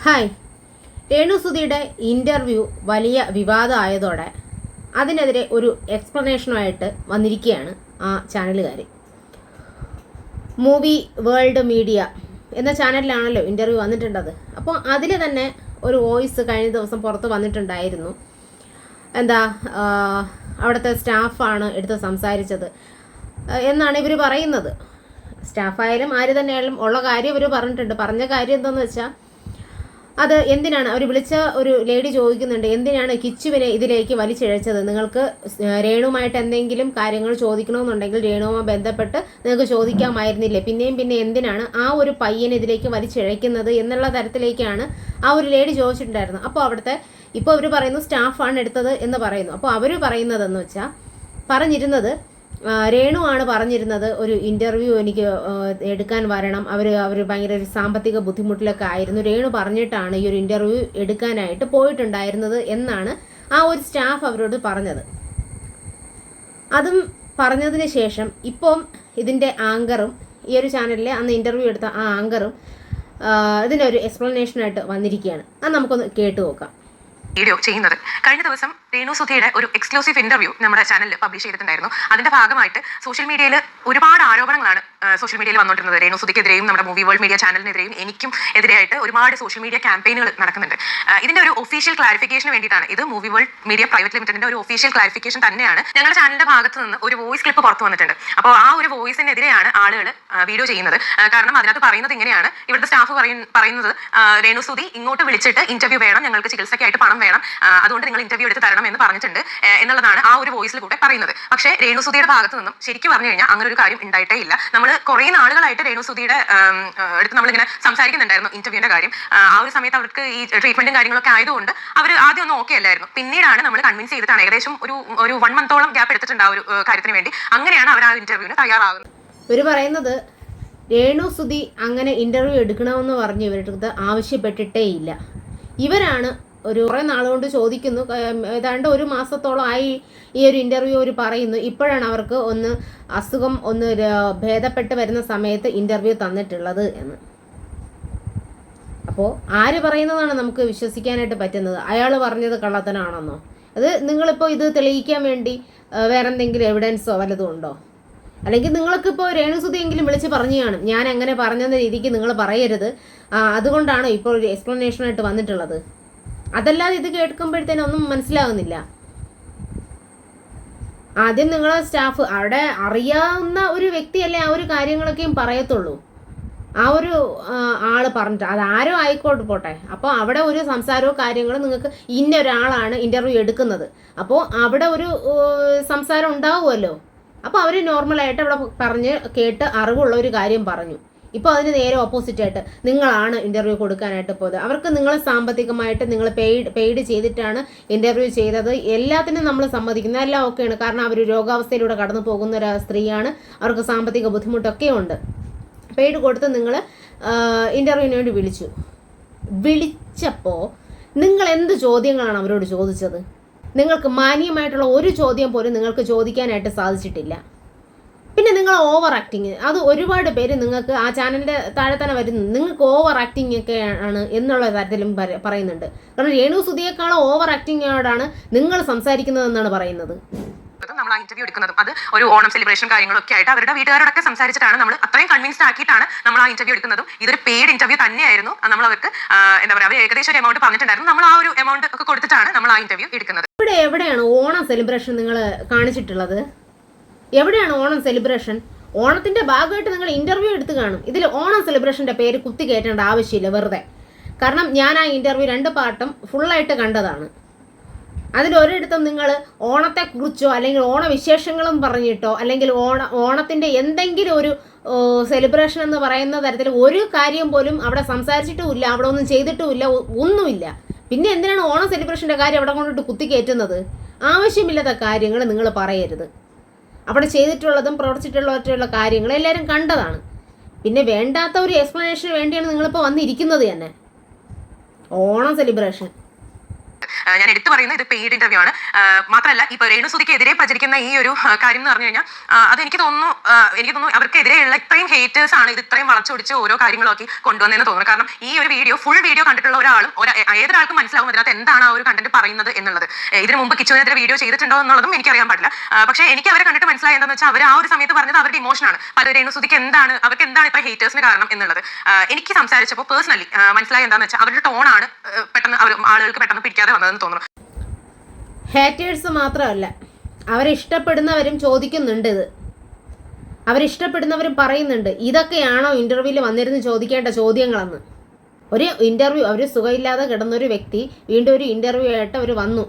Hi. രേണുസുധിയുടെ interview വലിയ വിവാദമായതോടെ അതിനെതിരെ ഒരു എക്സ്പ്ലനേഷനുമായിട്ട് വന്നിരിക്കുകയാണ് ആ ചാനലുകാർ. മൂവി വേൾഡ് മീഡിയ എന്ന ചാനലിലാണല്ലോ ഇൻ്റർവ്യൂ വന്നിട്ടുണ്ടത്. അപ്പോൾ അതിൽ തന്നെ ഒരു വോയിസ് കഴിഞ്ഞ ദിവസം പുറത്ത് വന്നിട്ടുണ്ടായിരുന്നു. അവിടുത്തെ സ്റ്റാഫാണ് എടുത്ത് സംസാരിച്ചത് എന്നാണ് ഇവർ പറയുന്നത്. സ്റ്റാഫായാലും ആര് തന്നെയായാലും ഉള്ള കാര്യം ഇവർ പറഞ്ഞിട്ടുണ്ട്. പറഞ്ഞ കാര്യം എന്താണെന്ന് വെച്ചാൽ, അത് എന്തിനാണ് അവർ വിളിച്ച ഒരു ലേഡി ചോദിക്കുന്നുണ്ട്, എന്തിനാണ് കിച്ചുവിനെ ഇതിലേക്ക് വലിച്ചിഴച്ചത്? നിങ്ങൾക്ക് രേണുവുമായിട്ട് എന്തെങ്കിലും കാര്യങ്ങൾ ചോദിക്കണമെന്നുണ്ടെങ്കിൽ രേണുവുമായി ബന്ധപ്പെട്ട് നിങ്ങൾക്ക് ചോദിക്കാമായിരുന്നില്ലേ? പിന്നെ എന്തിനാണ് ആ ഒരു പയ്യനെ ഇതിലേക്ക് വലിച്ചിഴയ്ക്കുന്നത് എന്നുള്ള തരത്തിലേക്കാണ് ആ ഒരു ലേഡി ചോദിച്ചിട്ടുണ്ടായിരുന്നത്. അപ്പോൾ ഇപ്പോൾ അവർ പറയുന്നു സ്റ്റാഫാണ് എടുത്തത് എന്ന് പറയുന്നു. അപ്പോൾ അവർ പറയുന്നതെന്ന് വെച്ചാൽ, പറഞ്ഞിരുന്നത് രേണു ആണ് പറഞ്ഞിരുന്നത് ഒരു ഇൻ്റർവ്യൂ എനിക്ക് എടുക്കാൻ വരണം, അവർ ഭയങ്കര ഒരു സാമ്പത്തിക ബുദ്ധിമുട്ടിലൊക്കെ ആയിരുന്നു, രേണു പറഞ്ഞിട്ടാണ് ഈ ഒരു ഇൻ്റർവ്യൂ എടുക്കാനായിട്ട് പോയിട്ടുണ്ടായിരുന്നത് എന്നാണ് ആ ഒരു സ്റ്റാഫ് അവരോട് പറഞ്ഞത്. അതും പറഞ്ഞതിന് ശേഷം ഇപ്പം ഇതിൻ്റെ ആങ്കറും ഈ ഒരു ചാനലിലെ അന്ന് ഇൻ്റർവ്യൂ എടുത്ത ആ ആങ്കറും ഇതിനൊരു എക്സ്പ്ലനേഷനായിട്ട് വന്നിരിക്കുകയാണ്. അത് നമുക്കൊന്ന് കേട്ടു നോക്കാം. വീഡിയോ ചെയ്യുന്നത് കഴിഞ്ഞ ദിവസം രേണുസുധിയുടെ ഒരു എക്സ്ക്ലൂസീവ് ഇന്റർവ്യൂ നമ്മുടെ ചാനലിൽ പബ്ലിഷ് ചെയ്തിട്ടുണ്ടായിരുന്നു. അതിന്റെ ഭാഗമായിട്ട് സോഷ്യൽ മീഡിയയിൽ ഒരുപാട് ആരോപണങ്ങളാണ് സോഷ്യൽ മീഡിയയിൽ വന്നുകൊണ്ടിരുന്നത്. രേണുസുധിക്കെതിരെയും നമ്മുടെ മൂവി വേൾഡ് മീഡിയ ചാനലിനെതിരെയും എനിക്കും എതിരെയായിട്ട് ഒരുപാട് സോഷ്യൽ മീഡിയ ക്യാമ്പയിനുകൾ നടക്കുന്നുണ്ട്. ഇതിന്റെ ഒരു ഒഫീഷ്യൽ ക്ലാരിഫിക്കേഷന് വേണ്ടിയിട്ടാണ്, ഇത് മൂവി വേൾഡ് മീഡിയ പ്രൈവറ്റ് ലിമിറ്റഡിന്റെ ഒരു ഒഫീഷ്യൽ ക്ലാരിഫിക്കേഷൻ തന്നെയാണ്. ഞങ്ങളുടെ ചാനലിന്റെ ഭാഗത്ത് നിന്ന് ഒരു വോയിസ് ക്ലിപ്പ് പുറത്തു വന്നിട്ടുണ്ട്. അപ്പോൾ ആ ഒരു വോയിസിനെതിരെയാണ് ആളുകൾ വീഡിയോ ചെയ്യുന്നത്. കാരണം അതിനകത്ത് പറയുന്നത് ഇങ്ങനെയാണ്, ഇവിടുത്തെ സ്റ്റാഫ് പറയുന്നത് രേണുസുധി ഇങ്ങോട്ട് വിളിച്ചിട്ട് ഇന്റർവ്യൂ വേണം, ഞങ്ങൾക്ക് ചികിത്സയ്ക്കായിട്ട് പണം വേണം, അതുകൊണ്ട് നിങ്ങൾ ഇന്റർവ്യൂ എടുത്ത് തരണം എന്ന് പറഞ്ഞിട്ടുണ്ട് എന്നുള്ളതാണ് ആ ഒരു വോയിസിൽ കൂടെ പറയുന്നത്. പക്ഷേ രേണുസുധിയുടെ ഭാഗത്ത് നിന്നും ശരിക്കും പറഞ്ഞു കഴിഞ്ഞാൽ അങ്ങനെ ഒരു കാര്യം ഉണ്ടായിട്ടേ ഇല്ല. നമ്മൾ കുറേ നാളുകളായിട്ട് രേണുസുധിയുടെ അടുത്ത് നമ്മളിങ്ങനെ സംസാരിക്കുന്നുണ്ടായിരുന്നു ഇന്റർവ്യൂവിന്റെ കാര്യം. ആ ഒരു സമയത്ത് അവർക്ക് ഈ ട്രീറ്റ്മെന്റും കാര്യങ്ങളൊക്കെ ആയതുകൊണ്ട് അവർ ആദ്യം ഒന്നും ഓക്കെ അല്ലായിരുന്നു. പിന്നീടാണ് നമ്മൾ കൺവിൻസ് ചെയ്തിട്ടാണ്, ഏകദേശം ഒരു 1 മന്തോളം ഗ്യാപ്പ് എടുത്തിട്ടുണ്ട് ആ ഒരു കാര്യത്തിന് വേണ്ടി. അങ്ങനെയാണ് അവർ ആ ഇന്റർവ്യൂവിന് തയ്യാറാകുന്നത്. ഇവർ പറയുന്നത് രേണുസുധി അങ്ങനെ ഇന്റർവ്യൂ എടുക്കണമെന്ന് പറഞ്ഞ് ഇവരുടെ ആവശ്യപ്പെട്ടിട്ടേ ഇല്ല. ഇവരാണ് കുറേ നാളുകൊണ്ട് ചോദിക്കുന്നു, ഏതാണ്ട് 1 മാസത്തോളം ആയി ഈ ഒരു ഇൻ്റർവ്യൂ അവർ പറയുന്നു. ഇപ്പോഴാണ് അവർക്ക് അസുഖം ഭേദപ്പെട്ട് വരുന്ന സമയത്ത് ഇൻ്റർവ്യൂ തന്നിട്ടുള്ളത് എന്ന്. അപ്പോൾ ആര് പറയുന്നതാണ് നമുക്ക് വിശ്വസിക്കാനായിട്ട് പറ്റുന്നത്? അയാൾ പറഞ്ഞത് കള്ളത്തനാണെന്നോ? അത് നിങ്ങളിപ്പോൾ ഇത് തെളിയിക്കാൻ വേണ്ടി വേറെ എന്തെങ്കിലും എവിഡൻസോ വല്ലതും ഉണ്ടോ? അല്ലെങ്കിൽ നിങ്ങൾക്കിപ്പോൾ രേണുസുധിയെങ്കിലും വിളിച്ച് പറഞ്ഞു കാണും, ഞാൻ അങ്ങനെ പറഞ്ഞെന്ന രീതിക്ക് നിങ്ങൾ പറയരുത്, അതുകൊണ്ടാണ് ഇപ്പോൾ ഒരു എക്സ്പ്ലനേഷനായിട്ട് വന്നിട്ടുള്ളത്. അതല്ലാതെ ഇത് കേൾക്കുമ്പോഴത്തേനും ഒന്നും മനസ്സിലാകുന്നില്ല. ആദ്യം നിങ്ങളെ സ്റ്റാഫ് അവിടെ അറിയാവുന്ന ഒരു വ്യക്തിയല്ലേ ആ ഒരു കാര്യങ്ങളൊക്കെയും പറയത്തുള്ളൂ. ആ ഒരു ആള് പറഞ്ഞിട്ട് അത് ആരോ ആയിക്കോട്ടെ പോട്ടെ. അപ്പോൾ അവിടെ ഒരു സംസാരവും കാര്യങ്ങളും നിങ്ങൾക്ക് ഇന്ന ഒരാളാണ് ഇൻ്റർവ്യൂ എടുക്കുന്നത്, അപ്പോൾ അവിടെ ഒരു സംസാരം ഉണ്ടാവുമല്ലോ. അപ്പോൾ അവർ നോർമലായിട്ട് അവിടെ പറഞ്ഞ് കേട്ട് അറിവുള്ള ഒരു കാര്യം പറഞ്ഞു. ഇപ്പോൾ അതിന് നേരെ ഓപ്പോസിറ്റായിട്ട് നിങ്ങളാണ് ഇൻ്റർവ്യൂ കൊടുക്കാനായിട്ട് പോയത്. അവർക്ക് നിങ്ങളെ സാമ്പത്തികമായിട്ട് നിങ്ങൾ പെയ്ഡ് ചെയ്തിട്ടാണ് ഇൻ്റർവ്യൂ ചെയ്തത്. എല്ലാത്തിനും നമ്മൾ സമ്മതിക്കുന്നത്, എല്ലാം ഓക്കെയാണ്. കാരണം അവർ രോഗാവസ്ഥയിലൂടെ കടന്നു പോകുന്ന ഒരു സ്ത്രീയാണ്, അവർക്ക് സാമ്പത്തിക ബുദ്ധിമുട്ടൊക്കെ ഉണ്ട്. പെയ്ഡ് കൊടുത്ത് നിങ്ങൾ ഇൻ്റർവ്യൂവിന് വേണ്ടി വിളിച്ചപ്പോൾ നിങ്ങൾ എന്ത് ചോദ്യങ്ങളാണ് അവരോട് ചോദിച്ചത്? നിങ്ങൾക്ക് മാന്യമായിട്ടുള്ള ഒരു ചോദ്യം പോലും നിങ്ങൾക്ക് ചോദിക്കാനായിട്ട് സാധിച്ചിട്ടില്ല. പിന്നെ നിങ്ങൾ ഓവർ ആക്ടിങ്, അത് ഒരുപാട് പേര് നിങ്ങൾക്ക് ആ ചാനലിൻ്റെ താഴെ തന്നെ വരുന്നു, നിങ്ങൾക്ക് ഓവർ ആക്ടിങ് ഒക്കെ ആണ് എന്നുള്ള തരത്തിലും പറയുന്നുണ്ട്. കാരണം രേണുസുധിയേക്കാളും ഓവർ ആക്ടിങ്ങോടാണ് നിങ്ങൾ സംസാരിക്കുന്നതെന്നാണ് പറയുന്നത്. നമ്മൾ ആ ഇന്റർവ്യൂ എടുക്കുന്നതും അത് ഒരു ഓണം സെലിബ്രേഷൻ കാര്യങ്ങളൊക്കെ ആയിട്ട് അവരുടെ വീട്ടുകാരോടൊക്കെ സംസാരിച്ചിട്ടാണ്, നമ്മൾ അത്രയും കൺവിൻസ്ഡ് ആക്കിയിട്ടാണ് നമ്മൾ ആ ഇന്റർവ്യൂ എടുക്കുന്നതും. ഇതൊരു പെയ്ഡ് ഇന്റർവ്യൂ തന്നെയായിരുന്നു. നമ്മൾ അവർക്ക് എന്താ പറയുക, അവർ ഏകദേശം ഒരു എമൗണ്ട് പറഞ്ഞിട്ടുണ്ടായിരുന്നു. നമ്മൾ ആ ഒരു എമൗണ്ട് ഒക്കെ കൊടുത്തിട്ടാണ് നമ്മൾ ആ ഇന്റർവ്യൂ എടുക്കുന്നത്. ഇവിടെ എവിടെയാണ് ഓണം സെലിബ്രേഷൻ നിങ്ങൾ കാണിച്ചിട്ടുള്ളത്? എവിടെയാണ് ഓണം സെലിബ്രേഷൻ? ഓണത്തിന്റെ ഭാഗമായിട്ട് നിങ്ങൾ ഇന്റർവ്യൂ എടുത്ത് കാണും. ഇതിൽ ഓണം സെലിബ്രേഷന്റെ പേര് കുത്തി കയറ്റേണ്ട ആവശ്യമില്ല വെറുതെ. കാരണം ഞാൻ ആ ഇന്റർവ്യൂ 2 പാർട്ടും ഫുള്ളായിട്ട് കണ്ടതാണ്. അതിലൊരിടത്തും നിങ്ങൾ ഓണത്തെക്കുറിച്ചോ അല്ലെങ്കിൽ ഓണവിശേഷങ്ങളും പറഞ്ഞിട്ടോ അല്ലെങ്കിൽ ഓണത്തിന്റെ എന്തെങ്കിലും ഒരു സെലിബ്രേഷൻ എന്ന് പറയുന്ന തരത്തിൽ ഒരു കാര്യം പോലും അവിടെ സംസാരിച്ചിട്ടുമില്ല, അവിടെ ഒന്നും ചെയ്തിട്ടുമില്ല, ഒന്നുമില്ല. പിന്നെ എന്തിനാണ് ഓണം സെലിബ്രേഷന്റെ കാര്യം അവിടെ കൊണ്ടിട്ട് കുത്തി കയറ്റുന്നത്? ആവശ്യമില്ലാത്ത കാര്യങ്ങൾ നിങ്ങൾ പറയരുത്. അവിടെ ചെയ്തിട്ടുള്ളതും പ്രവർത്തിച്ചിട്ടുള്ള കാര്യങ്ങൾ എല്ലാവരും കണ്ടതാണ്. പിന്നെ വേണ്ടാത്ത ഒരു എക്സ്പ്ലനേഷന് വേണ്ടിയാണ് നിങ്ങളിപ്പോൾ വന്നിരിക്കുന്നത് തന്നെ. ഓണം സെലിബ്രേഷൻ ഞാൻ എടുത്തു പറയുന്നത് ഇത് പെയ്ഡ് ഇന്റർവ്യൂ ആണ്. മാത്രമല്ല ഇപ്പോൾ രേണുസുതിക്കെതിരെ പ്രചരിക്കുന്ന ഈ ഒരു കാര്യം എന്ന് പറഞ്ഞു കഴിഞ്ഞാൽ അത് എനിക്ക് തോന്നുന്നു അവർക്കെതിരെയുള്ള ഇത്രയും ഹേറ്റേഴ്സ് ആണ് ഇത് ഇത്രയും വളച്ചൊടിച്ച് ഓരോ കാര്യങ്ങളൊക്കെ കൊണ്ടുവന്നതെന്ന് തോന്നുന്നു. കാരണം ഈ ഒരു ഫുൾ വീഡിയോ കണ്ടിട്ടുള്ള ഒരാളും ഏതൊരാൾക്കും മനസ്സിലാവും അതിനകത്ത് എന്താണ് ആ ഒരു കണ്ടന്റ് പറയുന്നത് എന്നുള്ളത്. ഇതിനു മുമ്പ് കിച്ചുവിനെതിരെ വീഡിയോ ചെയ്തിട്ടുണ്ടോ എന്നുള്ളതും എനിക്കറിയാൻ പാടില്ല. പക്ഷേ എനിക്ക് അവരെ കണ്ടിട്ട് മനസ്സിലായി എന്താണെന്ന് വെച്ചാൽ അവർ ആ ഒരു സമയത്ത് പറഞ്ഞത് അവരുടെ ഇമോഷനാണ്. പല രേണുസുതിക്ക് അവർക്ക് എന്താണ് ഇത്ര ഹേറ്റേഴ്സിന് കാരണം എന്നുള്ളത് എനിക്ക് സംസാരിച്ചപ്പോൾ പേഴ്സണലി മനസ്സിലായി എന്താണെന്ന് വെച്ചാൽ അവരുടെ ടോണാണ് പെട്ടെന്ന് ആളുകൾക്ക് പെട്ടെന്ന് പിടിക്കാതെ വന്നതെന്ന് തോന്നുന്നു. ഹേറ്റേഴ്സ് മാത്രമല്ല, അവരിഷ്ടപ്പെടുന്നവരും ചോദിക്കുന്നുണ്ട്. ഇത് അവരിഷ്ടപ്പെടുന്നവരും പറയുന്നുണ്ട് ഇതൊക്കെയാണോ ഇന്റർവ്യൂവിൽ വന്നിരുന്ന് ചോദിക്കേണ്ട ചോദ്യങ്ങളെന്ന്. ഒരു ഇന്റർവ്യൂ, അവർ സുഖമില്ലാതെ കിടന്നൊരു വ്യക്തി വീണ്ടും ഒരു ഇന്റർവ്യൂ ആയിട്ട് അവർ വന്നു.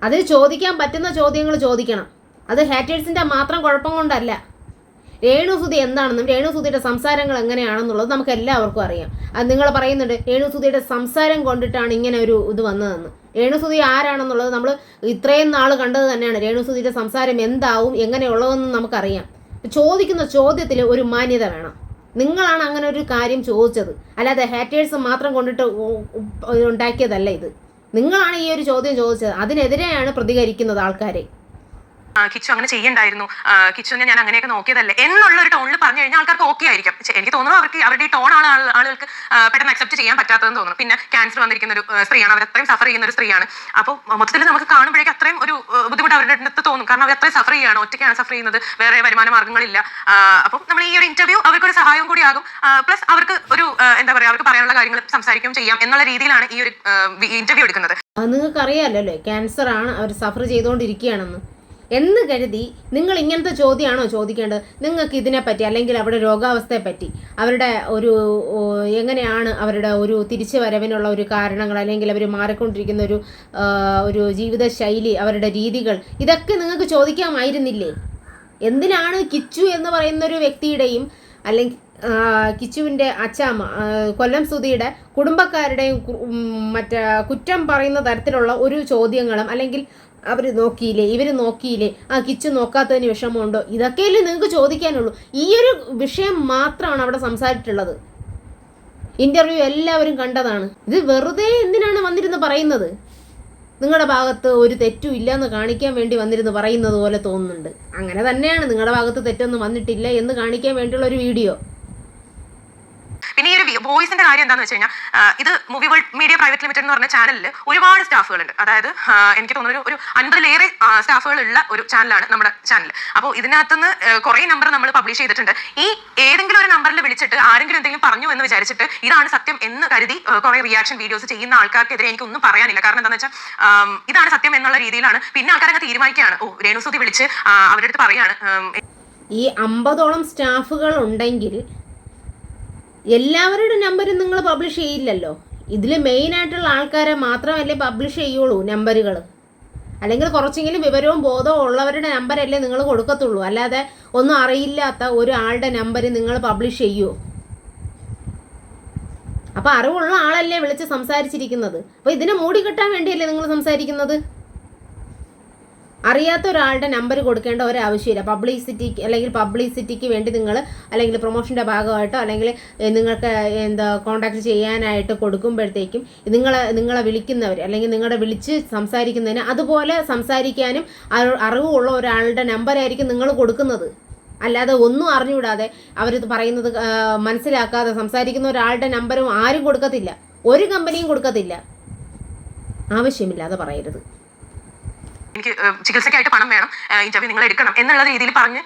അതിൽ ചോദിക്കാൻ പറ്റുന്ന ചോദ്യങ്ങൾ ചോദിക്കണം. അത് ഹേറ്റേഴ്സിൻ്റെ മാത്രം കുഴപ്പം കൊണ്ടല്ല. രേണുസുതി എന്താണെന്നും രേണുസുതിയുടെ സംസാരങ്ങൾ എങ്ങനെയാണെന്നുള്ളത് നമുക്ക് എല്ലാവർക്കും അറിയാം. അത് നിങ്ങൾ പറയുന്നുണ്ട് രേണുസുതിയുടെ സംസാരം കൊണ്ടിട്ടാണ് ഇങ്ങനെ ഒരു ഇത് വന്നതെന്ന്. രേണുസുതി ആരാണെന്നുള്ളത് നമ്മൾ ഇത്രയും നാൾ കണ്ടത് തന്നെയാണ്. രേണുസുതിയുടെ സംസാരം എന്താവും എങ്ങനെയുള്ളതെന്ന് നമുക്കറിയാം. ചോദിക്കുന്ന ചോദ്യത്തിൽ ഒരു മാന്യത വേണം. നിങ്ങളാണ് അങ്ങനെ ഒരു കാര്യം ചോദിച്ചത്, അല്ലാതെ ഹേറ്റേഴ്സ് മാത്രം കൊണ്ടിട്ട് ഉണ്ടാക്കിയതല്ല ഇത്. നിങ്ങളാണ് ഈ ഒരു ചോദ്യം ചോദിച്ചത്. അതിനെതിരെയാണ് പ്രതികരിക്കുന്നത് ആൾക്കാരെ. കിച്ചു അങ്ങനെ ചെയ്യണ്ടായിരുന്നു, കിച്ചുവിനെ ഞാൻ അങ്ങനെയൊക്കെ നോക്കിയതല്ലേ എന്നുള്ള ഒരു ടോണിൽ പറഞ്ഞു കഴിഞ്ഞാൽ ആൾക്കാർക്ക് ഓക്കെ ആയിരിക്കും. എനിക്ക് തോന്നുന്നു അവരുടെ ഈ ടോണാണ് ആളുകൾക്ക് പെട്ടെന്ന് അക്സെപ്റ്റ് ചെയ്യാൻ പറ്റാത്തതെന്ന് തോന്നുന്നു. പിന്നെ ക്യാൻസർ വന്നിരിക്കുന്ന ഒരു സ്ത്രീയാണ്, അവർ അത്രയും സഫർ ചെയ്യുന്ന ഒരു സ്ത്രീയാണ്. അപ്പോൾ മൊത്തത്തിൽ നമുക്ക് കാണുമ്പോഴേക്കും അത്രയും ഒരു ബുദ്ധിമുട്ട് അവരുടെ അടുത്ത് തോന്നും. കാരണം അവർ അത്രയും സഫർ ചെയ്യുകയാണ്, ഒറ്റയ്ക്കാണ് സഫർ ചെയ്യുന്നത്, വേറെ വരുമാന മാർഗ്ഗങ്ങളില്ല. അപ്പം നമ്മൾ ഈ ഒരു ഇന്റർവ്യൂ അവർക്കൊരു സഹായം കൂടി ആകും. പ്ലസ് അവർക്ക് ഒരു എന്താ പറയുക, അവർക്ക് പറയാനുള്ള കാര്യങ്ങൾ സംസാരിക്കുകയും ചെയ്യാം എന്നുള്ള രീതിയിലാണ് ഈ ഒരു ഇന്റർവ്യൂ എടുക്കുന്നത്. നിങ്ങൾക്ക് അറിയാമല്ലോ അല്ലേ, ക്യാൻസർ ആണ്, അവർ സഫർ ചെയ്തുകൊണ്ടിരിക്കുകയാണെന്ന് എന്ന് കരുതി നിങ്ങൾ ഇങ്ങനത്തെ ചോദ്യമാണോ ചോദിക്കേണ്ടത്? നിങ്ങൾക്ക് ഇതിനെപ്പറ്റി അല്ലെങ്കിൽ അവരുടെ രോഗാവസ്ഥയെപ്പറ്റി, അവരുടെ ഒരു എങ്ങനെയാണ് അവരുടെ ഒരു തിരിച്ചു വരവിനുള്ള ഒരു കാരണങ്ങൾ, അല്ലെങ്കിൽ അവർ മാറിക്കൊണ്ടിരിക്കുന്ന ഒരു ജീവിതശൈലി, അവരുടെ രീതികൾ, ഇതൊക്കെ നിങ്ങൾക്ക് ചോദിക്കാമായിരുന്നില്ലേ? എന്തിനാണ് കിച്ചു എന്ന് പറയുന്ന ഒരു വ്യക്തിയുടെയും അല്ലെങ്കിൽ കിച്ചുവിൻ്റെ അച്ചാമ്മ കൊല്ലം സുധിയുടെ കുടുംബക്കാരുടെയും കുറ്റം പറയുന്ന തരത്തിലുള്ള ഒരു ചോദ്യങ്ങളും, അല്ലെങ്കിൽ അവർ നോക്കിയില്ലേ, ഇവർ നോക്കിയില്ലേ, കിച്ചു നോക്കാത്തതിന് വിഷമമുണ്ടോ, ഇതൊക്കെയല്ലേ നിങ്ങൾക്ക് ചോദിക്കാനുള്ളൂ. ഈ ഒരു വിഷയം മാത്രമാണ് അവിടെ സംസാരിച്ചിട്ടുള്ളത്. ഇന്റർവ്യൂ എല്ലാവരും കണ്ടതാണ്. ഇത് വെറുതെ എന്തിനാണ് വന്നിരുന്ന് പറയുന്നത്? നിങ്ങളുടെ ഭാഗത്ത് ഒരു തെറ്റും ഇല്ലയെന്ന് കാണിക്കാൻ വേണ്ടി വന്നിരുന്ന് പറയുന്നത് പോലെ തോന്നുന്നുണ്ട്. അങ്ങനെ തന്നെയാണ്, നിങ്ങളുടെ ഭാഗത്ത് തെറ്റൊന്നും വന്നിട്ടില്ല എന്ന് കാണിക്കാൻ വേണ്ടിയുള്ള ഒരു വീഡിയോ. പിന്നെ ഈ ഒരു വോയിസിന്റെ കാര്യം എന്താണെന്ന് വെച്ച് കഴിഞ്ഞാൽ, ഇത് movie world media private limited എന്ന് പറഞ്ഞ ചാനലിൽ ഒരുപാട് സ്റ്റാഫുകളുണ്ട്. അതായത് എനിക്ക് തോന്നുന്നു ഒരു 50-ലേറെ സ്റ്റാഫുകളുള്ള ഒരു ചാനലാണ് നമ്മുടെ ചാനൽ. അപ്പോൾ ഇതിനകത്തുനിന്ന് കുറേ നമ്പർ നമ്മൾ പബ്ലിഷ് ചെയ്തിട്ടുണ്ട്. ഈ ഏതെങ്കിലും ഒരു നമ്പറിൽ വിളിച്ചിട്ട് ആരെങ്കിലും എന്തെങ്കിലും പറഞ്ഞു എന്ന് വിചാരിച്ചിട്ട് ഇതാണ് സത്യം എന്ന് കരുതി കുറേ റിയാക്ഷൻ വീഡിയോസ് ചെയ്യുന്ന ആൾക്കാർക്കെതിരെ എനിക്കൊന്നും പറയാനില്ല. കാരണം എന്താണെന്ന് വെച്ചാൽ ഇതാണ് സത്യം എന്നുള്ള രീതിയിലാണ് പിന്നെ ആൾക്കാരൊക്കെ തീരുമാനിക്കുകയാണ്. രേണുസുതി വിളിച്ച് അവരുടെ അടുത്ത് പറയാണ്. ഈ 50ഓളം സ്റ്റാഫുകൾ ഉണ്ടെങ്കിൽ എല്ലാവരുടെ നമ്പരും നിങ്ങൾ പബ്ലിഷ് ചെയ്യില്ലല്ലോ. ഇതിൽ മെയിനായിട്ടുള്ള ആൾക്കാരെ മാത്രമല്ലേ പബ്ലിഷ് ചെയ്യുള്ളൂ നമ്പറുകൾ. അല്ലെങ്കിൽ കുറച്ചെങ്കിലും വിവരവും ബോധവും ഉള്ളവരുടെ നമ്പരല്ലേ നിങ്ങൾ കൊടുക്കത്തുള്ളൂ. അല്ലാതെ ഒന്നും അറിയില്ലാത്ത ഒരാളുടെ നമ്പർ നിങ്ങൾ പബ്ലിഷ് ചെയ്യുമോ? അപ്പോൾ അറിവുള്ള ആളല്ലേ വിളിച്ച് സംസാരിച്ചിരിക്കുന്നത്. അപ്പോൾ ഇതിനെ മൂടിക്കെട്ടാൻ വേണ്ടിയല്ലേ നിങ്ങൾ സംസാരിക്കുന്നത്? അറിയാത്ത ഒരാളുടെ നമ്പർ കൊടുക്കേണ്ട ഒരാവശ്യമില്ല. പബ്ലിസിറ്റിക്ക് വേണ്ടി നിങ്ങൾ, അല്ലെങ്കിൽ പ്രൊമോഷൻ്റെ ഭാഗമായിട്ടോ, അല്ലെങ്കിൽ നിങ്ങൾക്ക് കോൺടാക്ട് ചെയ്യാനായിട്ട് കൊടുക്കുമ്പോഴത്തേക്കും നിങ്ങളെ വിളിക്കുന്നവർ, അല്ലെങ്കിൽ നിങ്ങളെ വിളിച്ച് സംസാരിക്കുന്നതിന് അതുപോലെ സംസാരിക്കാനും അറിവുള്ള ഒരാളുടെ നമ്പറായിരിക്കും നിങ്ങൾ കൊടുക്കുന്നത്. അല്ലാതെ ഒന്നും അറിഞ്ഞുകൂടാതെ അവർ പറയുന്നത് മനസ്സിലാക്കാതെ സംസാരിക്കുന്ന ഒരാളുടെ നമ്പറും ആരും കൊടുക്കത്തില്ല, ഒരു കമ്പനിയും കൊടുക്കത്തില്ല. ആവശ്യമില്ലാതെ പറയരുത്. എനിക്ക് ചികിത്സയ്ക്കായിട്ട് പണം വേണം, ഇന്റർവ്യൂ നിങ്ങൾ എടുക്കണം എന്നുള്ള രീതിയിൽ പറഞ്ഞ്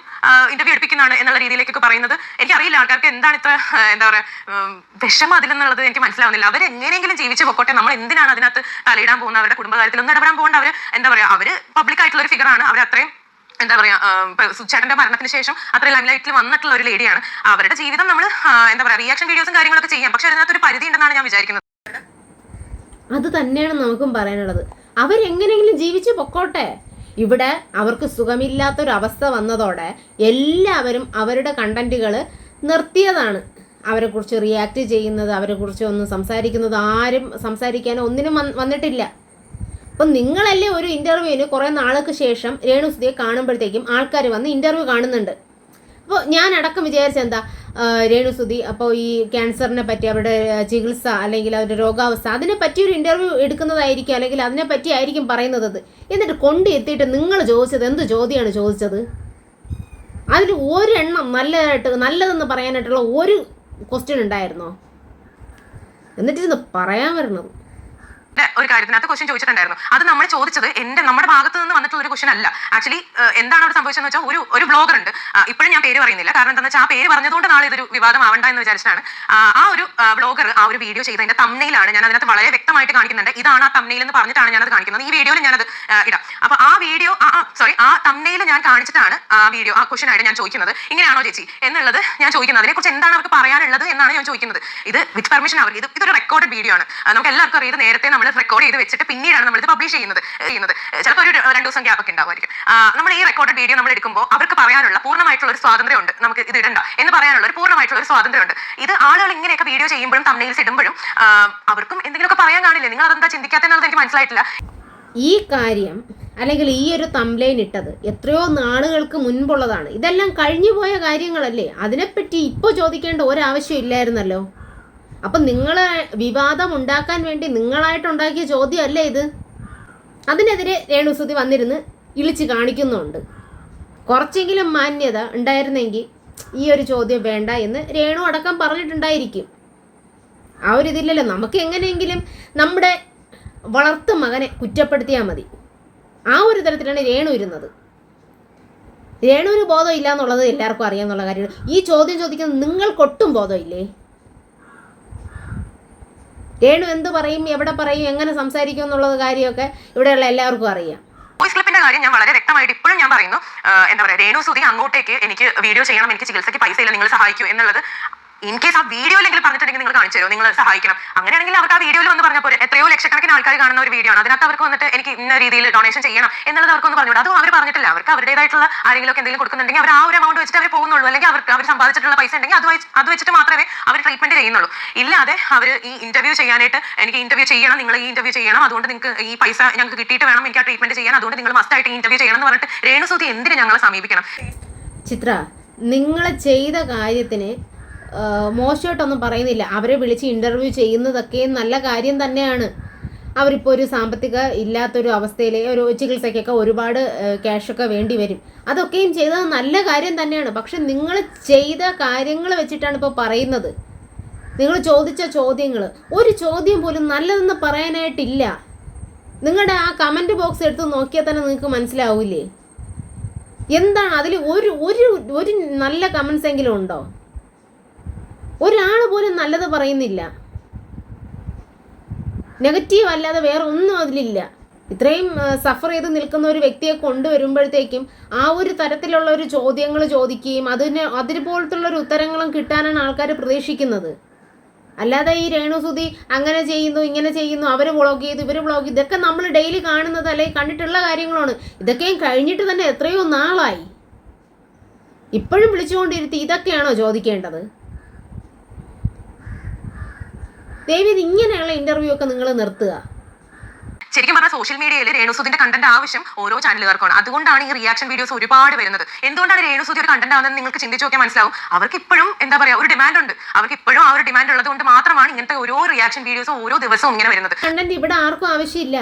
ഇന്റർവ്യൂ എടുപ്പിക്കുന്നതാണ് എന്നുള്ള രീതിയിലേക്കൊക്കെ പറയുന്നത് എനിക്കറിയില്ല. ആൾക്കാർക്ക് എന്താണ് ഇത്ര എന്താ പറയുക വിഷമം അതിലെന്നുള്ളത് എനിക്ക് മനസ്സിലാവുന്നില്ല. അവർ എങ്ങനെയെങ്കിലും ജീവിച്ച് പൊക്കോട്ടെ, നമ്മൾ എന്തിനാണ് അതിനകത്ത് തലയിടാൻ പോകുന്നത്? അവരുടെ കുടുംബകാര്യത്തിൽ ഒന്നും ഇടപെടാൻ പോകേണ്ട. അവർ എന്താ പറയുക, അവർ പബ്ലിക് ആയിട്ടുള്ള ഒരു ഫിഗറാണ്. അവർ അത്രയും എന്താ പറയുക, സുചേട്ടന്റെ മരണത്തിന് ശേഷം അത്രയും ലൈംലൈറ്റിൽ വന്നിട്ടുള്ള ഒരു ലേഡിയാണ്. അവരുടെ ജീവിതം നമ്മൾ എന്താ പറയുക റിയാക്ഷൻ വീഡിയോസും കാര്യങ്ങളൊക്കെ ചെയ്യാം, പക്ഷെ അതിനകത്തൊരു പരിധി ഉണ്ടെന്നാണ് ഞാൻ വിചാരിക്കുന്നത്. അത് തന്നെയാണ് നമുക്കും പറയാനുള്ളത്. അവരെങ്ങനെയെങ്കിലും ജീവിച്ച് പൊക്കോട്ടെ. ഇവിടെ അവർക്ക് സുഖമില്ലാത്തൊരവസ്ഥ വന്നതോടെ എല്ലാവരും അവരുടെ കണ്ടന്റുകൾ നിർത്തിയതാണ്. അവരെക്കുറിച്ച് റിയാക്ട് ചെയ്യുന്നത്, അവരെക്കുറിച്ച് ഒന്നും സംസാരിക്കുന്നത്, ആരും സംസാരിക്കാനോ ഒന്നിനും വന്നിട്ടില്ല. അപ്പം നിങ്ങളല്ലേ ഒരു ഇൻ്റർവ്യൂവിന് കുറേ നാൾക്ക് ശേഷം രേണുസുതിയെ കാണുമ്പോഴത്തേക്കും ആൾക്കാർ വന്ന് ഇൻ്റർവ്യൂ കാണുന്നുണ്ട്. അപ്പോൾ ഞാൻ അടക്കം വിചാരിച്ചെന്താ, രേണുസുതി അപ്പോൾ ഈ ക്യാൻസറിനെ പറ്റി അവരുടെ ചികിത്സ അല്ലെങ്കിൽ അവരുടെ രോഗാവസ്ഥ അതിനെ പറ്റി ഒരു ഇൻ്റർവ്യൂ എടുക്കുന്നതായിരിക്കും, അല്ലെങ്കിൽ അതിനെ പറ്റി ആയിരിക്കും പറയുന്നത്. എന്നിട്ട് കൊണ്ട് എത്തിയിട്ട് നിങ്ങൾ ചോദിച്ചത് എന്ത് ചോദ്യമാണ് ചോദിച്ചത്? അതിൽ ഒരെണ്ണം നല്ലതെന്ന് പറയാനായിട്ടുള്ള ഒരു ക്വസ്റ്റ്യൻ ഉണ്ടായിരുന്നോ? എന്നിട്ടിരുന്ന് പറയാൻ വരണത് ഒരു കാര്യത്തിനകത്ത് ക്വസ്റ്റ്യൻ ചോദിച്ചിട്ടുണ്ടായിരുന്നു. അത് നമ്മൾ ചോദിച്ചത് നമ്മുടെ ഭാഗത്ത് നിന്ന് വന്നിട്ടുള്ള ഒരു ക്വസ്റ്റ്യൻ അല്ല. ആക്ച്വലി എന്താണ് അവിടെ സംഭവിച്ചതെന്ന് വെച്ചാൽ ഒരു ബ്ലോഗർ ഉണ്ട്, ഇപ്പോഴും ഞാൻ പേര് പറയുന്നില്ല, കാരണം എന്താണെന്ന് വെച്ചാൽ ആ പേര് പറഞ്ഞതുകൊണ്ട് നാളെ ഇതൊരു വിവാദം ആവണ്ട എന്ന് വിചാരിച്ചിട്ടാണ്. ആ ഒരു ബ്ലോഗർ ആ ഒരു വീഡിയോ ചെയ്തതിന്റെ തംബ്നെയിലാണ് ഞാൻ അതിനകത്ത് വളരെ വ്യക്തമായിട്ട് കാണിക്കുന്നുണ്ട്. ഇതാണ് ആ തംബ്നെയിൽ എന്ന് പറഞ്ഞിട്ടാണ് ഞാനത് കാണിക്കുന്നത്. ഈ വീഡിയോയിൽ ഞാനത് ഇടാം. അപ്പൊ ആ തംബ്നെയിൽ ഞാൻ കാണിച്ചിട്ടാണ് ആ വീഡിയോ ആ ക്വസ്റ്റ്യൻ ആയിട്ട് ഞാൻ ചോദിക്കുന്നത്, ഇങ്ങനെയാണോ ചേച്ചി എന്നുള്ളത് ഞാൻ ചോദിക്കുന്നത്. അതിനെക്കുറിച്ച് എന്താണ് അവർക്ക് പറയാനുള്ളത് എന്നാണ് ഞാൻ ചോദിക്കുന്നത്. ഇത് വിത്ത് പെർമിഷൻ അവർ ഇതൊരു റെക്കോർഡഡ് വീഡിയോ ആണ്. നമുക്ക് എല്ലാവർക്കും അറിയാം, ഇത് നേരത്തെ നമ്മൾ റെക്കോർഡ് ചെയ്ത് വെച്ചിട്ട് പിന്നീടാണ് നമ്മൾ ഇത് പബ്ലിഷ് ചെയ്യുന്നത്. ചിലപ്പോൾ ഒരു 2 ദിവസം ഗ്യാപ്പ് ഒക്കെ ഉണ്ടാവുമായിരിക്കും. നമ്മൾ ഈ റെക്കോർഡ് വീഡിയോ നമ്മൾ എടുക്കുമ്പോൾ അവർക്ക് പറയാനുള്ള പൂർണ്ണമായിട്ടുള്ള ഒരു സ്വാതന്ത്ര്യം ഉണ്ട്. നമുക്ക് ഇത് ഇടണ്ട എന്ന് പറയാനുള്ള ഒരു പൂർണ്ണമായിട്ടുള്ള ഒരു സ്വാതന്ത്ര്യം ഉണ്ട്. ഇത് ആളുകൾ ഇങ്ങനെയൊക്കെ വീഡിയോ ചെയ്യുമ്പോഴും തംബ്നെയിൽസ് ഇടുമ്പോഴും അവർക്കും എന്തെങ്കിലുമൊക്കെ പറയാൻ കാണില്ലേ? നിങ്ങൾ അതെന്താ ചിന്തിക്കാത്തതെന്നുള്ളത് എനിക്ക് മനസ്സിലായിട്ടില്ല. ഈ കാര്യം അല്ലെങ്കിൽ ഈ ഒരു തംബ്നെയിൽ ഇട്ടത് എത്രയോ നാളുകൾക്ക് മുൻപുള്ളതാണ്. ഇതെല്ലാം കഴിഞ്ഞു പോയ കാര്യങ്ങളല്ലേ, അതിനെപ്പറ്റി ഇപ്പോൾ ചോദിക്കേണ്ട ഒരാവശ്യം ഇല്ലായിരുന്നല്ലോ. അപ്പം നിങ്ങളെ വിവാദം ഉണ്ടാക്കാൻ വേണ്ടി നിങ്ങളായിട്ടുണ്ടാക്കിയ ചോദ്യമല്ലേ ഇത്? അതിനെതിരെ രേണുസുതി വന്നിരുന്ന് ഇളിച്ച് കാണിക്കുന്നുണ്ട്. കുറച്ചെങ്കിലും മാന്യത ഉണ്ടായിരുന്നെങ്കിൽ ഈ ഒരു ചോദ്യം വേണ്ട എന്ന് രേണു അടക്കം പറഞ്ഞിട്ടുണ്ടായിരിക്കും. ആ ഒരു ഇതില്ലല്ലോ. നമുക്ക് എങ്ങനെയെങ്കിലും നമ്മുടെ വളർത്തു മകനെ കുറ്റപ്പെടുത്തിയാൽ മതി. ആ ഒരു തരത്തിലാണ് രേണു ഇരുന്നത്. രേണുവിന് ബോധം ഇല്ല എന്നുള്ളത് എല്ലാവർക്കും അറിയാമെന്നുള്ള കാര്യമാണ്. ഈ ചോദ്യം ചോദിക്കുന്നത് നിങ്ങൾക്കൊട്ടും ബോധമില്ലേ? രേണു എന്ത് പറയും, എവിടെ പറയും, എങ്ങനെ സംസാരിക്കും എന്നുള്ളത് കാര്യമൊക്കെ ഇവിടെയുള്ള എല്ലാവർക്കും അറിയാം. വോയിസ് ക്ലിപ്പിന്റെ കാര്യം ഞാൻ വളരെ വ്യക്തമായിട്ട് ഇപ്പോഴും ഞാൻ പറയുന്നു. എന്താ പറയുക, രേണുസുതി അങ്ങോട്ടേക്ക് എനിക്ക് വീഡിയോ ചെയ്യണം, എനിക്ക് ചികിത്സയ്ക്ക് പൈസ ഇല്ല, നിങ്ങൾ സഹായിക്കൂ എന്നുള്ളത് ഇൻ കേസ് ആ വീഡിയോയിലെങ്കിലും പറഞ്ഞിട്ടുണ്ടെങ്കിൽ നിങ്ങൾ കാണിച്ചു തരുമോ, നിങ്ങൾ സഹായിക്കണം. അങ്ങനെയാണെങ്കിൽ അവർക്ക് ആ വീഡിയോയിൽ വന്ന് പറഞ്ഞപ്പോൾ എത്രയോ ലക്ഷക്കണക്കിന് ആൾക്കാർ കാണുന്ന ഒരു വീഡിയോ ആണ്. അതിനകത്ത് അവർക്ക് വന്നിട്ട് എനിക്ക് ഇന്ന രീതിയിൽ ഡൊണേഷൻ ചെയ്യണം എന്നുള്ളത് അവർക്കൊന്ന് പറഞ്ഞുകൂടാ. അതും അവർ പറഞ്ഞിട്ടില്ല. അവർക്ക് അവരുടേതായിട്ടുള്ള ആരെങ്കിലും ഒക്കെ എന്തെങ്കിലും കൊടുക്കുന്നുണ്ടെങ്കിൽ അവർ ആ ഒരു എമൗണ്ട് വെച്ചിട്ട് അവർ പോകുന്നുള്ളൂ, അല്ലെങ്കിൽ അവർ സമ്പാദിച്ചിട്ടുള്ള പൈസ ഉണ്ടെങ്കിൽ അത് വെച്ചിട്ട് മാത്രമേ അവർ ട്രീറ്റ്മെന്റ് ചെയ്യുന്നുള്ളൂ. ഇല്ലാതെ അവർ ഈ ഇന്റർവ്യൂ ചെയ്യാനായിട്ട് എനിക്ക് ഇന്റർവ്യൂ ചെയ്യണം, നിങ്ങൾ ഈ ഇന്റർവ്യൂ ചെയ്യണം, അതുകൊണ്ട് നിങ്ങൾക്ക് ഈ പൈസ ഞങ്ങൾക്ക് കിട്ടിയിട്ട് വേണം എനിക്ക് ആ ട്രീറ്റ്മെന്റ് ചെയ്യാൻ, അതുകൊണ്ട് നിങ്ങൾ മസ്റ്റ് ആയിട്ട് ഈ ഇന്റർവ്യൂ ചെയ്യണം എന്ന് പറഞ്ഞിട്ട് രേണുസുതി എന്തിന് ഞങ്ങളെ സമീപിക്കണം? ചിത്ര, നിങ്ങൾ ചെയ്ത കാര്യത്തിന് മോശമായിട്ടൊന്നും പറയുന്നില്ല. അവരെ വിളിച്ച് ഇൻ്റർവ്യൂ ചെയ്യുന്നതൊക്കെ നല്ല കാര്യം തന്നെയാണ്. അവരിപ്പോൾ ഒരു സാമ്പത്തിക ഇല്ലാത്തൊരു അവസ്ഥയിൽ ഒരു ചികിത്സയ്ക്കൊക്കെ ഒരുപാട് ക്യാഷൊക്കെ വേണ്ടി വരും. അതൊക്കെയും ചെയ്തത് നല്ല കാര്യം തന്നെയാണ്. പക്ഷെ നിങ്ങൾ ചെയ്ത കാര്യങ്ങൾ വെച്ചിട്ടാണ് ഇപ്പോൾ പറയുന്നത്. നിങ്ങൾ ചോദിച്ച ചോദ്യങ്ങൾ, ഒരു ചോദ്യം പോലും നല്ലതെന്ന് പറയാനായിട്ടില്ല. നിങ്ങളുടെ ആ കമൻറ്റ് ബോക്സ് എടുത്ത് നോക്കിയാൽ തന്നെ നിങ്ങൾക്ക് മനസ്സിലാവില്ലേ എന്താണ് അതിൽ ഒരു നല്ല കമൻസ് എങ്കിലും ഉണ്ടോ? ഒരാൾ പോലും നല്ലത് പറയുന്നില്ല. നെഗറ്റീവ് അല്ലാതെ വേറെ ഒന്നും അതിലില്ല. ഇത്രയും സഫർ ചെയ്ത് നിൽക്കുന്ന ഒരു വ്യക്തിയെ കൊണ്ടുവരുമ്പോഴത്തേക്കും ആ ഒരു തരത്തിലുള്ള ഒരു ചോദ്യങ്ങൾ ചോദിക്കുകയും അതുപോലത്തുള്ളൊരു ഉത്തരങ്ങളും കിട്ടാനാണ് ആൾക്കാർ പ്രതീക്ഷിക്കുന്നത്. അല്ലാതെ ഈ രേണുസുതി അങ്ങനെ ചെയ്യുന്നു, ഇങ്ങനെ ചെയ്യുന്നു, അവർ വ്ളോഗ് ചെയ്തു, ഇവർ വ്ളോഗ് ചെയ്തു, ഇതൊക്കെ നമ്മൾ ഡെയിലി കാണുന്നത് അല്ലെങ്കിൽ കണ്ടിട്ടുള്ള കാര്യങ്ങളാണ്. ഇതൊക്കെയും കഴിഞ്ഞിട്ട് തന്നെ എത്രയോ നാളായി. ഇപ്പോഴും വിളിച്ചുകൊണ്ടിരുത്തി ഇതൊക്കെയാണോ ചോദിക്കേണ്ടത്? ദയവേത് ഇങ്ങനെയുള്ള ഇന്റർവ്യൂ ഒക്കെ നിങ്ങൾ നിർത്തുക. ശരിക്കും പറഞ്ഞാൽ സോഷ്യൽ മീഡിയയിൽ രേണുസുതിന്റെ കണ്ടന്റ് ആവശ്യം ഓരോ ചാനലുകാർക്കാണ്. അതുകൊണ്ടാണ് ഈ റിയാക്ഷൻ വീഡിയോസ് ഒരുപാട് വരുന്നത്. എന്തുകൊണ്ടാണ് രേണുസുതി ഒരു കണ്ടന്റ് ആവുന്നത് നിങ്ങൾക്ക് ചിന്തിച്ചു നോക്കിയാൽ മനസ്സിലാവും. അവർക്ക് ഇപ്പോഴും എന്താ പറയുക, ഒരു ഡിമാൻഡ് ഉണ്ട്. അവർക്ക് ഇപ്പോഴും ആ ഒരു ഡിമാൻഡ് ഉള്ളത് കൊണ്ട് മാത്രമാണ് ഇങ്ങനത്തെ ഓരോ റിയാക്ഷൻ വീഡിയോസും ഓരോ ദിവസവും ഇങ്ങനെ വരുന്നത്. കണ്ടന്റ് ഇവിടെ ആർക്കും ആവശ്യമില്ല.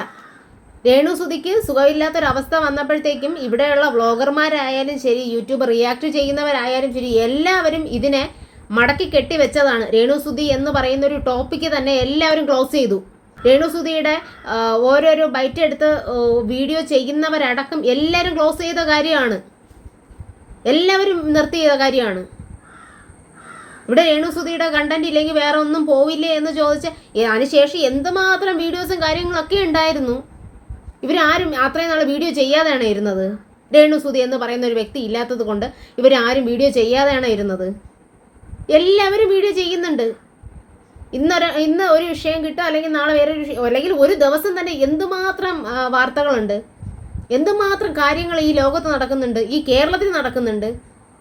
രേണുസുതിക്ക് സുഖമില്ലാത്തൊരവസ്ഥ വന്നപ്പോഴത്തേക്കും ഇവിടെയുള്ള വ്ളോഗർമാരായാലും ശരി, യൂട്യൂബ് റിയാക്ട് ചെയ്യുന്നവരായാലും ശരി, എല്ലാവരും ഇതിനെ മടക്കി കെട്ടിവെച്ചതാണ്. രേണുസുതി എന്ന് പറയുന്ന ഒരു ടോപ്പിക്ക് തന്നെ എല്ലാവരും ക്ലോസ് ചെയ്തു. രേണുസുതിയുടെ ഓരോരോ ബൈറ്റ് എടുത്ത് വീഡിയോ ചെയ്യുന്നവരടക്കം എല്ലാവരും ക്ലോസ് ചെയ്ത കാര്യമാണ്. എല്ലാവരും നിർത്തി ചെയ്ത കാര്യമാണ്. ഇവിടെ രേണുസുതിയുടെ കണ്ടന്റ് ഇല്ലെങ്കിൽ വേറെ ഒന്നും പോവില്ലേ എന്ന് ചോദിച്ചാൽ അതിനുശേഷം എന്തുമാത്രം വീഡിയോസും കാര്യങ്ങളൊക്കെ ഉണ്ടായിരുന്നു. ഇവരാരും അത്രയും നാൾ വീഡിയോ ചെയ്യാതെയാണ് ഇരുന്നത്. രേണുസുതി എന്ന് പറയുന്ന ഒരു വ്യക്തി ഇല്ലാത്തത് കൊണ്ട് ഇവരാരും വീഡിയോ ചെയ്യാതെയാണ് ഇരുന്നത്. എല്ലാവരും വീഡിയോ ചെയ്യുന്നുണ്ട്. ഇന്ന് ഒരു വിഷയം കിട്ടും, അല്ലെങ്കിൽ നാളെ വേറൊരു വിഷയം, അല്ലെങ്കിൽ ഒരു ദിവസം തന്നെ എന്തുമാത്രം വാർത്തകളുണ്ട്, എന്തുമാത്രം കാര്യങ്ങൾ ഈ ലോകത്ത് നടക്കുന്നുണ്ട്, ഈ കേരളത്തിൽ നടക്കുന്നുണ്ട്.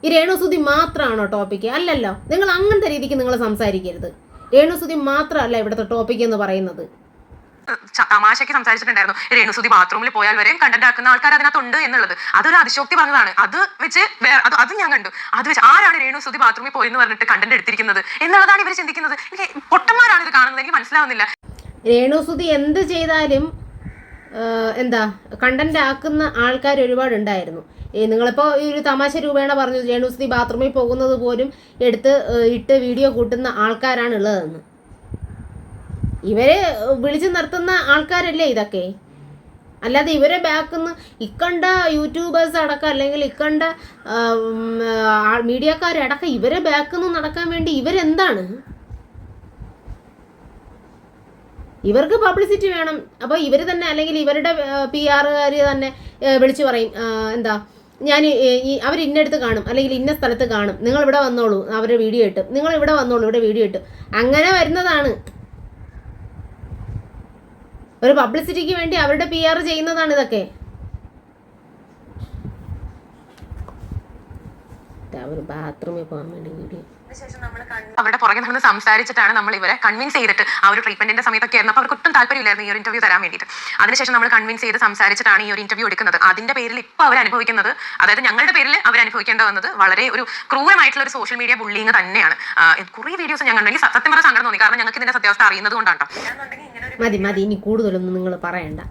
ഈ രേണുസുതി മാത്രമാണോ ടോപ്പിക്ക്? അല്ലല്ലോ. നിങ്ങൾ അങ്ങനത്തെ രീതിക്ക് നിങ്ങൾ സംസാരിക്കരുത്. രേണുസുതി മാത്രമല്ല ഇവിടുത്തെ ടോപ്പിക്ക് എന്ന് പറയുന്നത്. തമാശയ്ക്ക് സംസാരിച്ചിട്ടുണ്ടായിരുന്നു രേണുസുതി ബാത്റൂമിൽ പോയാൽ വരെ കണ്ടന്റ് ആക്കുന്ന ആൾക്കാർ അതിനകത്തുണ്ട് എന്നുള്ളത്. അതൊരു അതിശോക്തി പറഞ്ഞതാണ്. അത് വെച്ച് അത് ഞാൻ കണ്ടു. അത് വെച്ച് ആരാണ് രേണുസുതി ബാത്റൂമിൽ പോയി എന്ന് പറഞ്ഞിട്ട് കണ്ടന്റ് എടുത്തിരിക്കുന്നത് എന്നുള്ളതാണ് ഇവർ ചിന്തിക്കുന്നത്. എനിക്ക് പൊട്ടന്മാരാണ് ഇത് കാണുന്നത്. എനിക്ക് മനസ്സിലാവുന്നില്ല. രേണുസുതി എന്ത് ചെയ്താലും എന്താ കണ്ടന്റ് ആക്കുന്ന ആൾക്കാർ ഒരുപാടുണ്ടായിരുന്നു. നിങ്ങളിപ്പോൾ ഈ ഒരു തമാശ രൂപേണ പറഞ്ഞു രേണുസുതി ബാത്റൂമിൽ പോകുന്നത് പോലും എടുത്ത് ഇട്ട് വീഡിയോ കൂട്ടുന്ന ആൾക്കാരാണ് ഉള്ളതെന്ന്. ഇവരെ വിളിച്ചു നിർത്തുന്ന ആൾക്കാരല്ലേ ഇതൊക്കെ. അല്ലാതെ ഇവരെ ബാക്കിന്ന് ഇക്കണ്ട യൂട്യൂബേഴ്സ് അടക്കം അല്ലെങ്കിൽ ഇക്കണ്ട മീഡിയക്കാരടക്കം ഇവരെ ബാക്കിന്ന് നടക്കാൻ വേണ്ടി ഇവരെന്താണ്? ഇവർക്ക് പബ്ലിസിറ്റി വേണം. അപ്പോൾ ഇവർ തന്നെ അല്ലെങ്കിൽ ഇവരുടെ PR തന്നെ വിളിച്ചു പറയും എന്താ ഞാൻ അവർ ഇന്നടുത്ത് കാണും അല്ലെങ്കിൽ ഇന്ന സ്ഥലത്ത് കാണും, നിങ്ങൾ ഇവിടെ വന്നോളൂ, അവരുടെ വീഡിയോ ഇട്ടും, നിങ്ങൾ ഇവിടെ വന്നോളൂ, ഇവിടെ വീഡിയോ ഇട്ടും, അങ്ങനെ വരുന്നതാണ്. ഒരു പബ്ലിസിറ്റിക്ക് വേണ്ടി അവരുടെ PR ചെയ്യുന്നതാണ് ഇതൊക്കെ. ഒരു ബാത്റൂമിൽ പോകാൻ വേണ്ടി വീഡിയോ അവരുടെ പുറകെ നിന്ന് സംസാരിച്ചിട്ടാണ് നമ്മൾ ഇവരെ കൺവിൻസ് ചെയ്തിട്ട് ആ ഒരു ട്രീറ്റ്മെന്റിന്റെ സമയത്തൊക്കെ ആയിരുന്നു. അപ്പോൾ അവർക്ക് ഒട്ടും താല്പര്യമില്ലായിരുന്നു ഈ ഒരു ഇന്റർവ്യൂ തരാൻ വേണ്ടിയിട്ട്. അതിനുശേഷം നമ്മൾ കൺവിൻസ് ചെയ്ത് സംസാരിച്ചിട്ടാണ് ഈ ഒരു ഇന്റർവ്യൂ എടുക്കുന്നത്. അതിന്റെ പേരിൽ ഇപ്പോൾ അവർ അനുഭവിക്കുന്നത്, അതായത് ഞങ്ങളുടെ പേരിൽ അവർ അനുഭവിക്കേണ്ട വന്നത് വളരെ ഒരു ക്രൂരമായിട്ടുള്ള ഒരു സോഷ്യൽ മീഡിയ ബുള്ളിങ് തന്നെയാണ്. കുറേ വീഡിയോസ് ഞങ്ങൾ എനിക്ക് സത്യം പറഞ്ഞ സങ്കടം തോന്നി. കാരണം ഞങ്ങൾക്ക് ഇതിന്റെ സത്യാവസ്ഥ അറിയുന്നത് കൊണ്ടാണ്. മതി ഇനി കൂടുതലൊന്നും നിങ്ങൾ പറയണ്ട.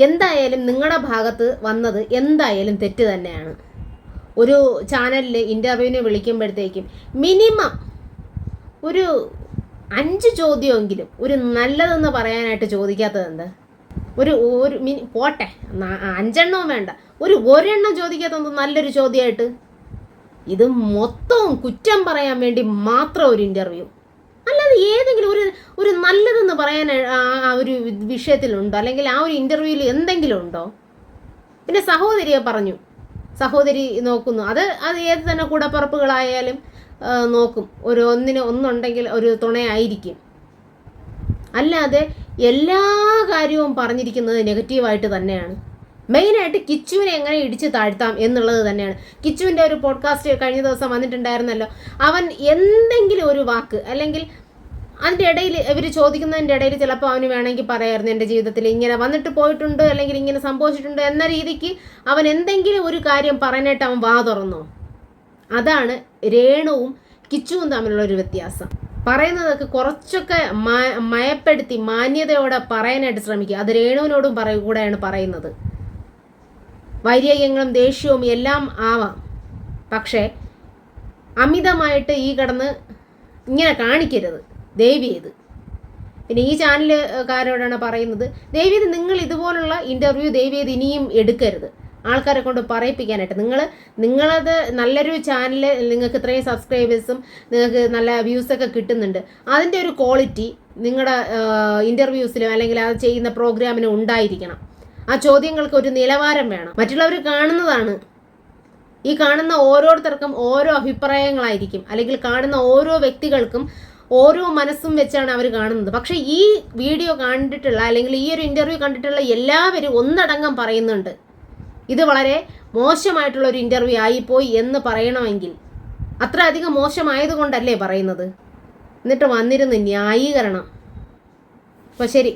എന്തായാലും നിങ്ങളുടെ ഭാഗത്ത് വന്നത് എന്തായാലും തെറ്റ് തന്നെയാണ്. ഒരു ചാനലിൽ ഇൻ്റർവ്യൂവിന് വിളിക്കുമ്പോഴത്തേക്കും മിനിമം ഒരു 5 ചോദ്യമെങ്കിലും ഒരു നല്ലതെന്ന് പറയാനായിട്ട് ചോദിക്കാത്തത് എന്താ? ഒരു പോട്ടെ 5 എണ്ണവും വേണ്ട, ഒരെണ്ണം ചോദിക്കാത്തത് നല്ലൊരു ചോദ്യമായിട്ട്. ഇത് മൊത്തവും കുറ്റം പറയാൻ വേണ്ടി മാത്രം ഒരു ഇൻ്റർവ്യൂ. അല്ലാതെ ഏതെങ്കിലും ഒരു നല്ലതെന്ന് പറയാൻ ആ ഒരു വിഷയത്തിലുണ്ടോ? അല്ലെങ്കിൽ ആ ഒരു ഇൻ്റർവ്യൂവിൽ എന്തെങ്കിലും ഉണ്ടോ? പിന്നെ സഹോദരിയെ പറഞ്ഞു, സഹോദരി നോക്കുന്നു, അത് ഏത് തന്നെ കൂടപ്പുറപ്പുകളായാലും നോക്കും. ഒന്നുണ്ടെങ്കിൽ ഒരു തുണയായിരിക്കും. അല്ലാതെ എല്ലാ കാര്യവും പറഞ്ഞിരിക്കുന്നത് നെഗറ്റീവായിട്ട് തന്നെയാണ്. മെയിനായിട്ട് കിച്ചുവിനെ എങ്ങനെ ഇടിച്ച് താഴ്ത്താം എന്നുള്ളത് തന്നെയാണ്. കിച്ചുവിൻ്റെ ഒരു പോഡ്കാസ്റ്റ് കഴിഞ്ഞ ദിവസം വന്നിട്ടുണ്ടായിരുന്നല്ലോ. അവൻ എന്തെങ്കിലും ഒരു വാക്ക് അല്ലെങ്കിൽ അതിൻ്റെ ഇടയിൽ ഇവർ ചോദിക്കുന്നതിൻ്റെ ഇടയിൽ ചിലപ്പോൾ അവന് വേണമെങ്കിൽ പറയായിരുന്നു എൻ്റെ ജീവിതത്തിൽ ഇങ്ങനെ വന്നിട്ട് പോയിട്ടുണ്ട് അല്ലെങ്കിൽ ഇങ്ങനെ സംഭവിച്ചിട്ടുണ്ട് എന്ന രീതിക്ക് അവൻ എന്തെങ്കിലും ഒരു കാര്യം പറയാനായിട്ട് അവൻ വാ തുറന്നോ. അതാണ് രേണുവും കിച്ചുവും തമ്മിലുള്ള ഒരു വ്യത്യാസം. പറയുന്നതൊക്കെ കുറച്ചൊക്കെ മയപ്പെടുത്തി മാന്യതയോടെ പറയാനായിട്ട് ശ്രമിക്കുക. അത് രേണുവിനോടും കൂടെയാണ് പറയുന്നത്. വൈരാഗ്യങ്ങളും ദേഷ്യവും എല്ലാം ആവാം, പക്ഷേ അമിതമായിട്ട് ഈ കിടന്ന് ഇങ്ങനെ കാണിക്കരുത് ദയവേത്. പിന്നെ ഈ ചാനലുകാരോടാണ് പറയുന്നത്, ദയവേത് നിങ്ങൾ ഇതുപോലുള്ള ഇൻ്റർവ്യൂ ദയവേത് ഇനിയും എടുക്കരുത്. ആൾക്കാരെ കൊണ്ട് പറയിപ്പിക്കാനായിട്ട് നിങ്ങളത് നല്ലൊരു ചാനൽ, നിങ്ങൾക്ക് ഇത്രയും സബ്സ്ക്രൈബേഴ്സും നിങ്ങൾക്ക് നല്ല വ്യൂസൊക്കെ കിട്ടുന്നുണ്ട്. അതിൻ്റെ ഒരു ക്വാളിറ്റി നിങ്ങളുടെ ഇൻ്റർവ്യൂസിലും അല്ലെങ്കിൽ അത് ചെയ്യുന്ന പ്രോഗ്രാമിനും ഉണ്ടായിരിക്കണം. ആ ചോദ്യങ്ങൾക്ക് ഒരു നിലവാരം വേണം. മറ്റുള്ളവർ കാണുന്നതാണ്. ഈ കാണുന്ന ഓരോരുത്തർക്കും ഓരോ അഭിപ്രായങ്ങളായിരിക്കും, അല്ലെങ്കിൽ കാണുന്ന ഓരോ വ്യക്തികൾക്കും ഓരോ മനസ്സും വെച്ചാണ് അവർ കാണുന്നത്. പക്ഷേ ഈ വീഡിയോ കണ്ടിട്ടുള്ള അല്ലെങ്കിൽ ഈ ഒരു ഇൻ്റർവ്യൂ കണ്ടിട്ടുള്ള എല്ലാവരും ഒന്നടങ്കം പറയുന്നുണ്ട് ഇത് വളരെ മോശമായിട്ടുള്ള ഒരു ഇൻ്റർവ്യൂ ആയിപ്പോയി എന്ന് പറയണമെങ്കിൽ അത്ര അധികം മോശമായതുകൊണ്ടല്ലേ പറയുന്നത്. എന്നിട്ട് വന്നിരുന്ന് ന്യായീകരണം. അപ്പോൾ ശരി.